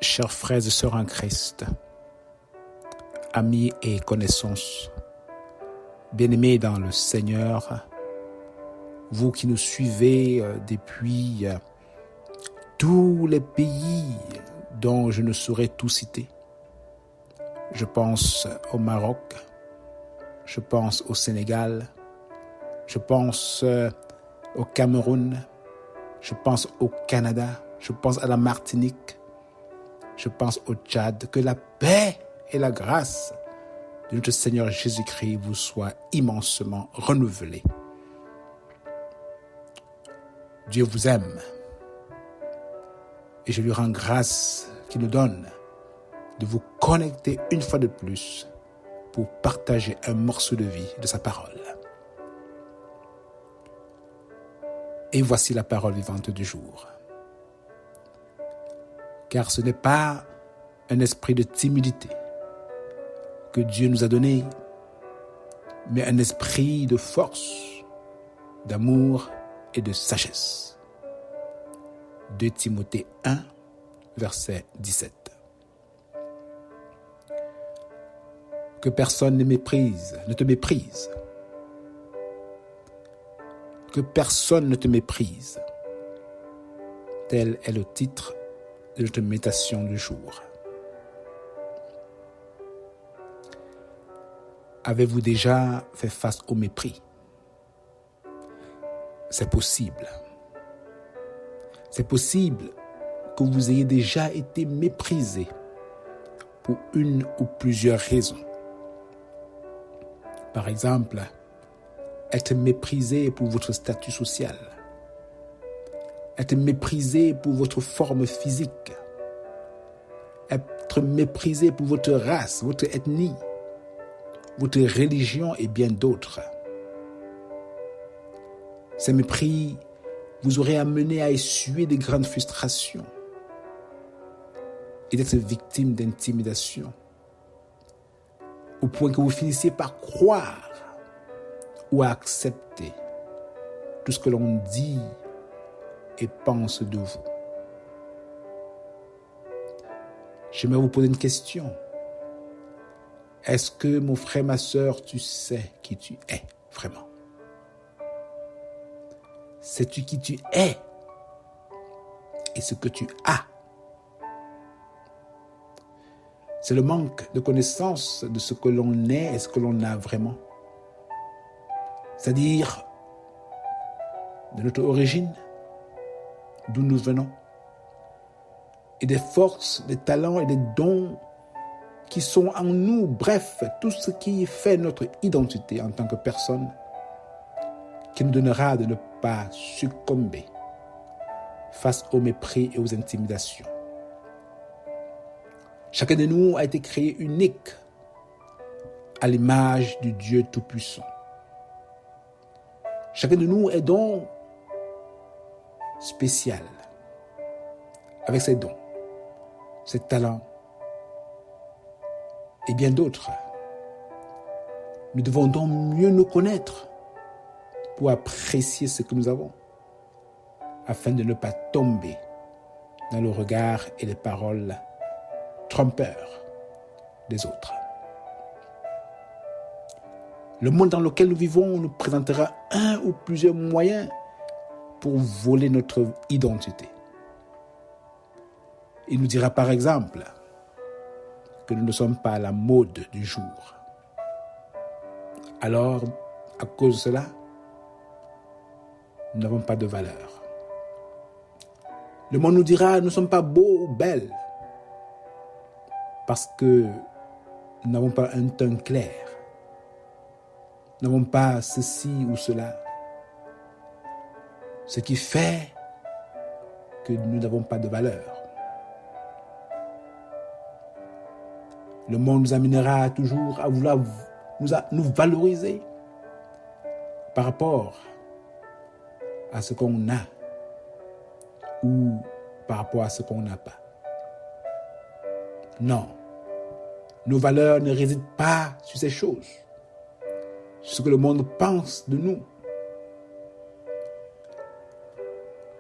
Chers frères et sœurs en Christ, amis et connaissances, bien-aimés dans le Seigneur, vous qui nous suivez depuis tous les pays dont je ne saurais tout citer. Je pense au Maroc, je pense au Sénégal, je pense au Cameroun, je pense au Canada, je pense à la Martinique, je pense au Tchad. Que la paix et la grâce de notre Seigneur Jésus-Christ vous soient immensément renouvelées. Dieu vous aime et je lui rends grâce qu'il nous donne de vous connecter une fois de plus pour partager un morceau de vie de sa parole. Et voici la parole vivante du jour. Car ce n'est pas un esprit de timidité que Dieu nous a donné, mais un esprit de force, d'amour et de sagesse. 2 Timothée 1, verset 17. Que personne ne te méprise. Que personne ne te méprise. Tel est le titre de notre méditation du jour. Avez-vous déjà fait face au mépris? C'est possible. C'est possible que vous ayez déjà été méprisé pour une ou plusieurs raisons. Par exemple, être méprisé pour votre statut social, être méprisé pour votre forme physique, être méprisé pour votre race, votre ethnie, votre religion et bien d'autres. Ces mépris vous auraient amené à essuyer de grandes frustrations et d'être victime d'intimidation, au point que vous finissiez par croire ou à accepter tout ce que l'on dit et pense de vous. J'aimerais vous poser une question. Est-ce que, mon frère, ma sœur, tu sais qui tu es vraiment? Sais-tu qui tu es et ce que tu as? C'est le manque de connaissance de ce que l'on est et ce que l'on a vraiment. C'est-à-dire de notre origine, d'où nous venons, et des forces, des talents et des dons qui sont en nous, bref, tout ce qui fait notre identité en tant que personne, qui nous donnera de ne pas succomber face au mépris et aux intimidations. Chacun de nous a été créé unique à l'image du Dieu Tout-Puissant. Chacun de nous est donc spécial, avec ses dons, ses talents et bien d'autres. Nous devons donc mieux nous connaître pour apprécier ce que nous avons, afin de ne pas tomber dans le regard et les paroles trompeurs des autres. Le monde dans lequel nous vivons nous présentera un ou plusieurs moyens pour voler notre identité. Il nous dira par exemple que nous ne sommes pas à la mode du jour. Alors, à cause de cela, nous n'avons pas de valeur. Le monde nous dira que nous ne sommes pas beaux ou belles parce que nous n'avons pas un teint clair. Nous n'avons pas ceci ou cela. Ce qui fait que nous n'avons pas de valeur. Le monde nous amènera toujours à vouloir nous valoriser par rapport à ce qu'on a ou par rapport à ce qu'on n'a pas. Non, nos valeurs ne résident pas sur ces choses, sur ce que le monde pense de nous.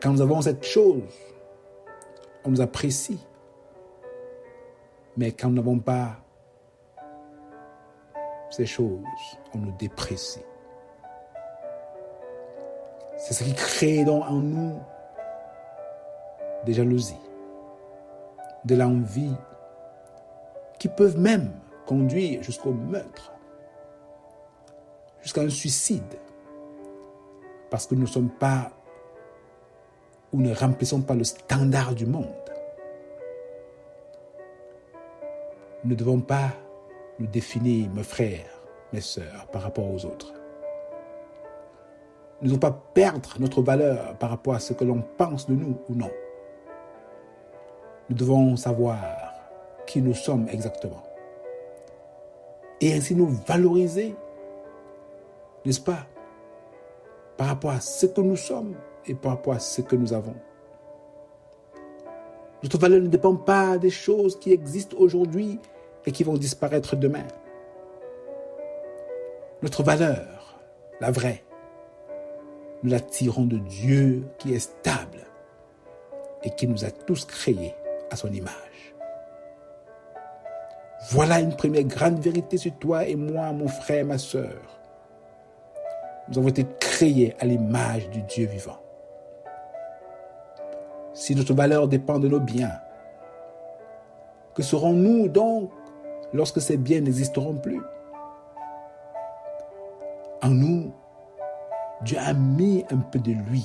Quand nous avons cette chose, on nous apprécie. Mais quand nous n'avons pas ces choses, on nous déprécie. C'est ce qui crée donc en nous des jalousies, de l'envie, qui peuvent même conduire jusqu'au meurtre, jusqu'à un suicide, parce que nous ne sommes pas ou ne remplissons pas le standard du monde. Nous ne devons pas nous définir, mes frères, mes sœurs, par rapport aux autres. Nous ne devons pas perdre notre valeur par rapport à ce que l'on pense de nous ou non. Nous devons savoir qui nous sommes exactement. Et ainsi nous valoriser, n'est-ce pas, par rapport à ce que nous sommes et par rapport à ce que nous avons. Notre valeur ne dépend pas des choses qui existent aujourd'hui et qui vont disparaître demain. Notre valeur, la vraie, nous la tirons de Dieu qui est stable et qui nous a tous créés à son image. Voilà une première grande vérité sur toi et moi, mon frère, ma sœur. Nous avons été créés à l'image du Dieu vivant. Si notre valeur dépend de nos biens, que serons-nous donc lorsque ces biens n'existeront plus? En nous, Dieu a mis un peu de lui.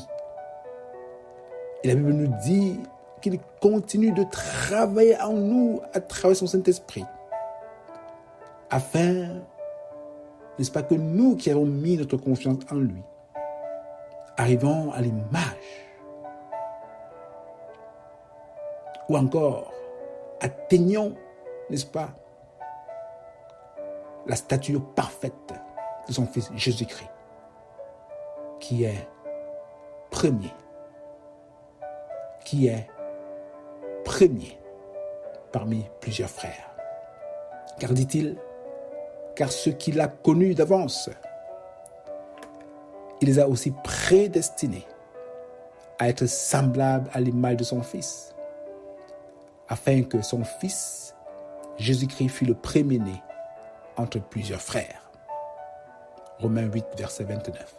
Et la Bible nous dit qu'il continue de travailler en nous à travers son Saint-Esprit, afin, n'est-ce pas, que nous qui avons mis notre confiance en lui, arrivons à l'image, ou encore atteignons, n'est-ce pas, la stature parfaite de son Fils Jésus-Christ, qui est premier parmi plusieurs frères. Car dit-il, car ceux qu'il a connus d'avance, il les a aussi prédestinés à être semblables à l'image de son Fils, afin que son Fils, Jésus-Christ, fût le premier-né entre plusieurs frères. Romains 8, verset 29.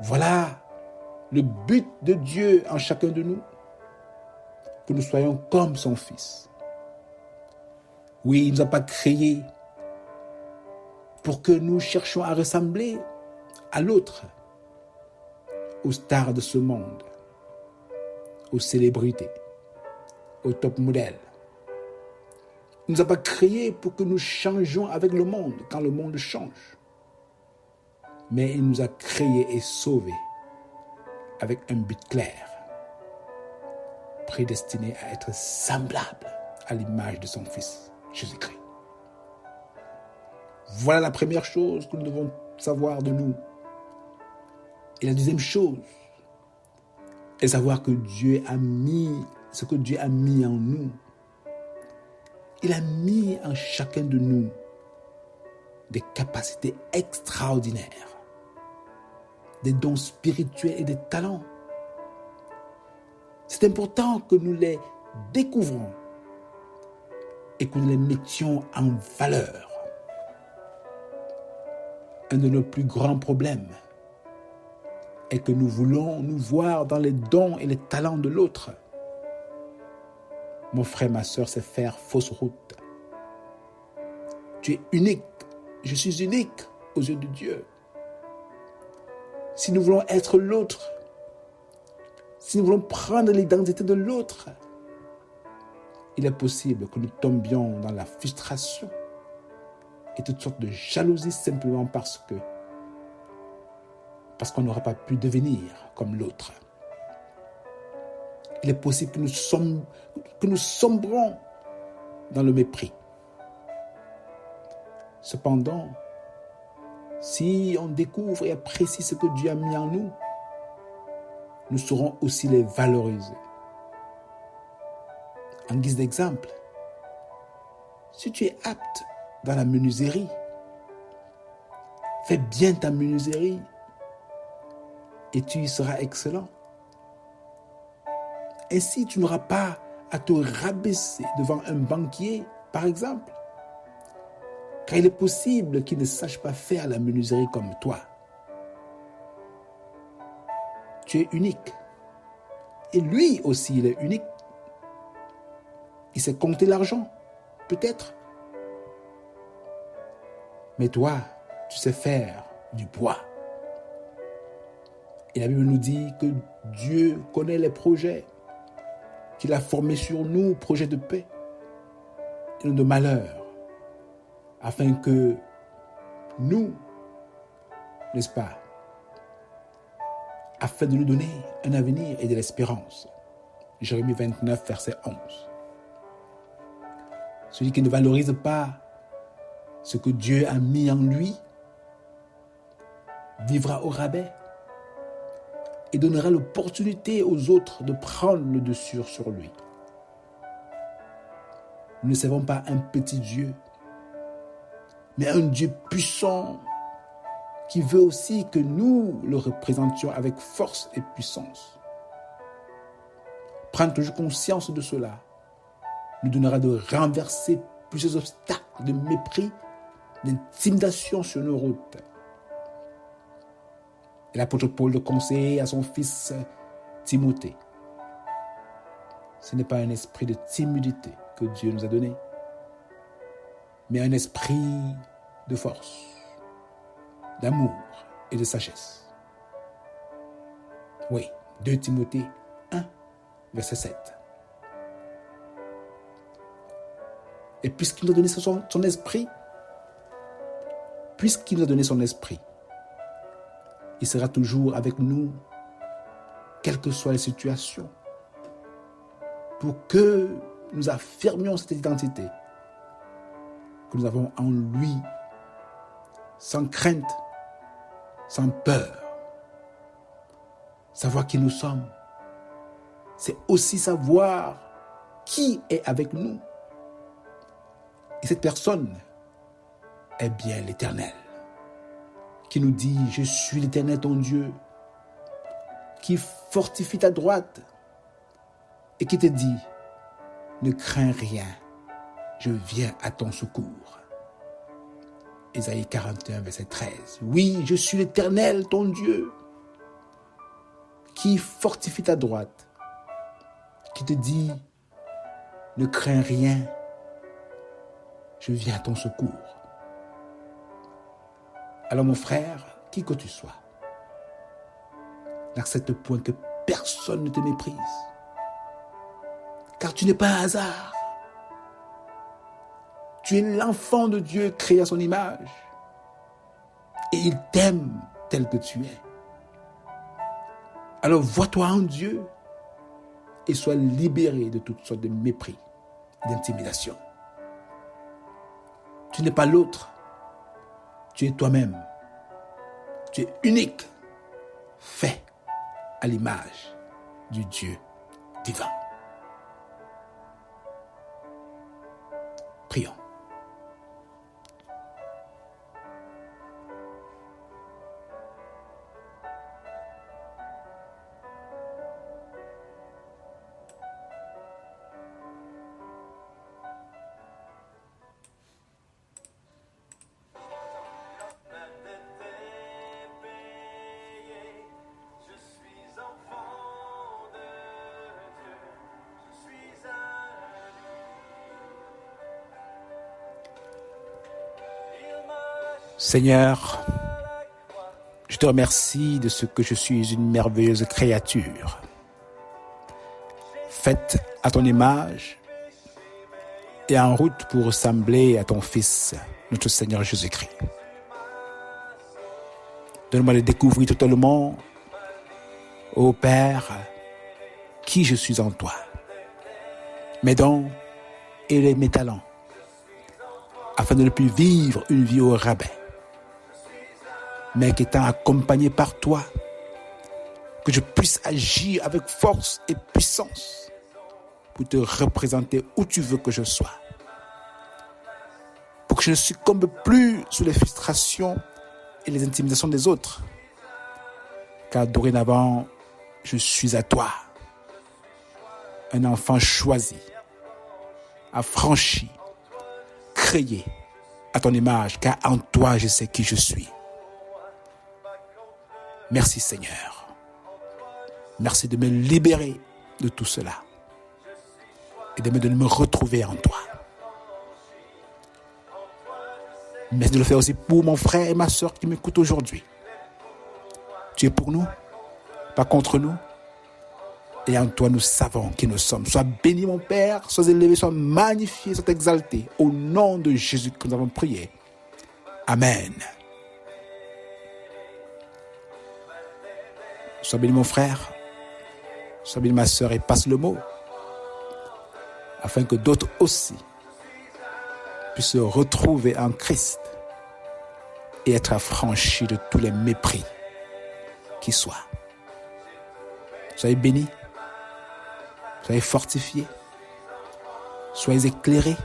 Voilà le but de Dieu en chacun de nous, que nous soyons comme son Fils. Oui, il ne nous a pas créés pour que nous cherchions à ressembler à l'autre, aux stars de ce monde, aux célébrités, aux top modèles. Il ne nous a pas créés pour que nous changions avec le monde quand le monde change. Mais il nous a créés et sauvés avec un but clair, prédestiné à être semblable à l'image de son Fils, Jésus-Christ. Voilà la première chose que nous devons savoir de nous. Et la deuxième chose est savoir que Dieu a mis ce que Dieu a mis en nous. Il a mis en chacun de nous des capacités extraordinaires, des dons spirituels et des talents. C'est important que nous les découvrons et que nous les mettions en valeur. Un de nos plus grands problèmes est que nous voulons nous voir dans les dons et les talents de l'autre. Mon frère, ma sœur, c'est faire fausse route. Tu es unique. Je suis unique aux yeux de Dieu. Si nous voulons être l'autre, si nous voulons prendre l'identité de l'autre, il est possible que nous tombions dans la frustration et toutes sortes de jalousie simplement parce qu'on n'aura pas pu devenir comme l'autre. Il est possible que nous sombrons dans le mépris. Cependant, si on découvre et apprécie ce que Dieu a mis en nous, nous saurons aussi les valoriser. En guise d'exemple, si tu es apte dans la menuiserie, fais bien ta menuiserie et tu y seras excellent. Ainsi, tu n'auras pas à te rabaisser devant un banquier, par exemple, car il est possible qu'il ne sache pas faire la menuiserie comme toi. Tu es unique. Et lui aussi, il est unique. Il sait compter l'argent, peut-être. Mais toi, tu sais faire du bois. Et la Bible nous dit que Dieu connaît les projets qu'il a formés sur nous, projets de paix et non de malheur, afin que nous, n'est-ce pas, afin de nous donner un avenir et de l'espérance. Jérémie 29, verset 11. Celui qui ne valorise pas ce que Dieu a mis en lui vivra au rabais et donnera l'opportunité aux autres de prendre le dessus sur lui. Nous ne servons pas un petit Dieu, mais un Dieu puissant qui veut aussi que nous le représentions avec force et puissance. Prendre toujours conscience de cela nous donnera de renverser plusieurs obstacles de mépris, d'intimidation sur nos routes. Et l'apôtre Paul le conseille à son fils Timothée. Ce n'est pas un esprit de timidité que Dieu nous a donné, mais un esprit de force, d'amour et de sagesse. Oui, 2 Timothée 1, verset 7. Et puisqu'il nous a donné son esprit, il sera toujours avec nous, quelles que soient les situations, pour que nous affirmions cette identité que nous avons en lui, sans crainte, sans peur. Savoir qui nous sommes, c'est aussi savoir qui est avec nous. Et cette personne est bien l'Éternel, qui nous dit « Je suis l'Éternel ton Dieu », qui fortifie ta droite et qui te dit « Ne crains rien, je viens à ton secours ». Ésaïe 41, verset 13. Oui, je suis l'Éternel ton Dieu, qui fortifie ta droite, qui te dit « Ne crains rien, je viens à ton secours ». Alors mon frère, qui que tu sois, n'accepte point que personne ne te méprise, car tu n'es pas un hasard. Tu es l'enfant de Dieu créé à son image, et il t'aime tel que tu es. Alors vois-toi en Dieu et sois libéré de toutes sortes de mépris et d'intimidation. Tu n'es pas l'autre. Tu es toi-même. Tu es unique, fait à l'image du Dieu divin. Prions. Seigneur, je te remercie de ce que je suis une merveilleuse créature, faite à ton image et en route pour ressembler à ton Fils, notre Seigneur Jésus-Christ. Donne-moi de découvrir totalement, ô Père, qui je suis en toi, mes dons et mes talents, afin de ne plus vivre une vie au rabais, mais qu'étant accompagné par toi, que je puisse agir avec force et puissance pour te représenter où tu veux que je sois. Pour que je ne succombe plus sous les frustrations et les intimidations des autres. Car dorénavant, je suis à toi. un enfant choisi, affranchi, créé à ton image, car en toi je sais qui je suis. Merci Seigneur. Merci de me libérer de tout cela et de me retrouver en toi. Merci de le faire aussi pour mon frère et ma soeur qui m'écoutent aujourd'hui. Tu es pour nous, pas contre nous. Et en toi, nous savons qui nous sommes. Sois béni, mon Père, sois élevé, sois magnifié, sois exalté. Au nom de Jésus que nous avons prié. Amen. Sois béni, mon frère, sois béni, ma soeur, et passe le mot, afin que d'autres aussi puissent se retrouver en Christ et être affranchis de tous les mépris qui soient. Soyez bénis. Soyez fortifiés, soyez éclairés,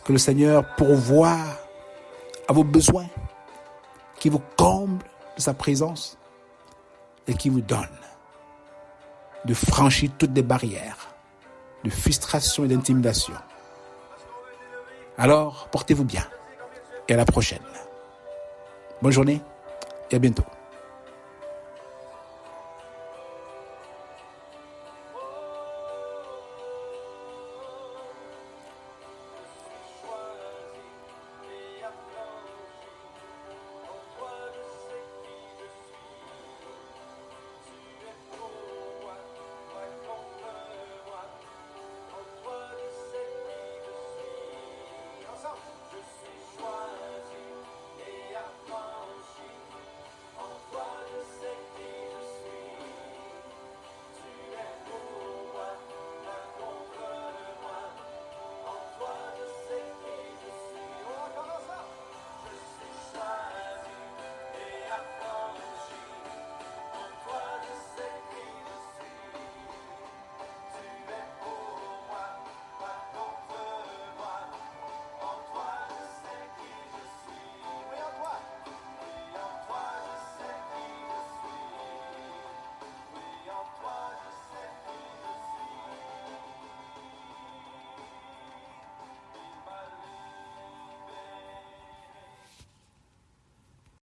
que le Seigneur pourvoie à vos besoins, qui vous comble de sa présence et qui vous donne de franchir toutes les barrières de frustration et d'intimidation. Alors, portez-vous bien et à la prochaine. Bonne journée et à bientôt.